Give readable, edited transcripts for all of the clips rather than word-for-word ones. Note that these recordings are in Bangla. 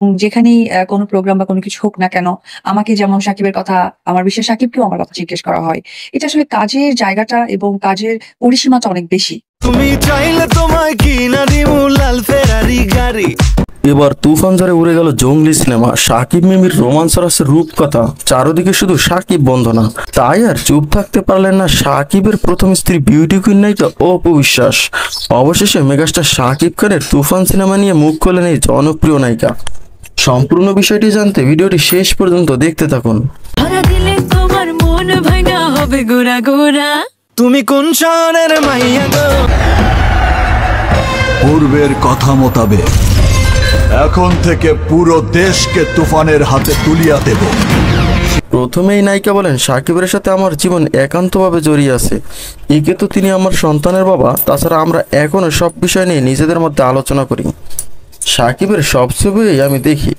যেখানেই কোনো প্রোগ্রাম বা কোনো কিছু হোক না কেন, আমাকে যেমন সাকিবের কথা, আমার বিশ্বাস সাকিবকেও আমার কথা জিজ্ঞেস করা হয়। এটা আসলে কাজের জায়গাটা এবং কাজের পরিসীমাটা অনেক বেশি। তুমি চাইলে তোমায় কিনা দিমু লাল ফেরারি গাড়ি। এবার তুফান ঝড়ে উড়ে গেল জঙ্গলি সিনেমা। সাকিব মিমির রোমান্স রসের রূপকথা, চারদিকে শুধু সাকিব বন্দনা। তাই আর চুপ থাকতে পারলেন না সাকিবের প্রথম স্ত্রী বিউটি কুইন নায়িকা অপু বিশ্বাস। অবশেষে মেগাস্টার সাকিব খানের তুফান সিনেমা নিয়ে মুখ খোলেন এই জনপ্রিয় নায়িকা। সম্পূর্ণ বিষয়টি জানতে ভিডিওটি শেষ পর্যন্ত দেখতে থাকুন। তুমি কোন শহরের মাইয়া গো? পূর্বের কথা মোতাবেক এখন থেকে পুরো দেশকে তুফানের হাতে তুলিয়া দেব। প্রথমেই নায়িকা বলেন, সাকিবের সাথে আমার জীবন একান্তভাবে জড়িয়ে আছে। একে তো তিনি আমার সন্তানের বাবা, তাছাড়া আমরা এখনো সব বিষয় নিয়ে নিজেদের মধ্যে আলোচনা করি। সাকিবের সব ছবিই আমি দেখি,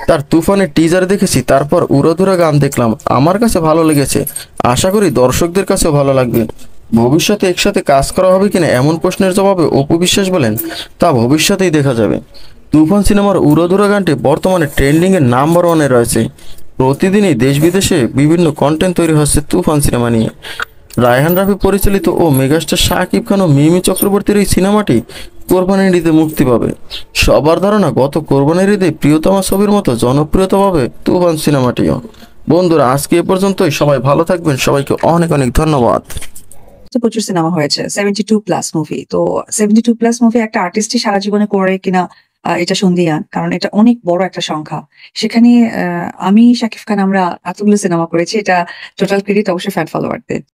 তার তুফানের টিজার দেখেছি, তারপর উড়াধুরা গান দেখলাম, আমার কাছে ভালো লেগেছে। আশা করি দর্শকদের কাছেও ভালো লাগবে। ভবিষ্যতে একসাথে কাজ করা হবে কিনা এমন প্রশ্নের জবাবে অপু বিশ্বাস বলেন, তা ভবিষ্যতেই দেখা যাবে। তুফান সিনেমার উড়াধুরা গানটি বর্তমানে ট্রেন্ডিংয়ের নাম্বার 1-এ রয়েছে। প্রতিদিনই দেশ বিদেশে বিভিন্ন কন্টেন্ট তৈরি হচ্ছে তুফান সিনেমা নিয়ে। রায়হান রাফি পরিচালিত ও মেগাস্টার শাকিব খান ও মিমি চক্রবর্তীর এই সিনেমাটি কোরবানির ঈদে মুক্তি পাবে। সবার ধারণা গত কোরবানির ঈদে প্রিয়তমা ছবির মতো জনপ্রিয়তা পাবে তুফান সিনেমাটিও। বন্ধুরা, আজকে এ পর্যন্তই। সবাই ভালো থাকবেন, সবাইকে অনেক অনেক ধন্যবাদ। প্রচুর সিনেমা হয়েছে 72+ মুভি। তো 72+ মুভি একটা আর্টিস্টই সারা জীবনে করে কিনা এটা সন্দিহান, কারণ এটা অনেক বড় একটা সংখ্যা। সেখানে আমি শাকিব খান আমরা এতগুলো সিনেমা করেছি, এটা টোটাল ক্রেডিট অবশ্যই ফ্যান ফলোয়ারদের।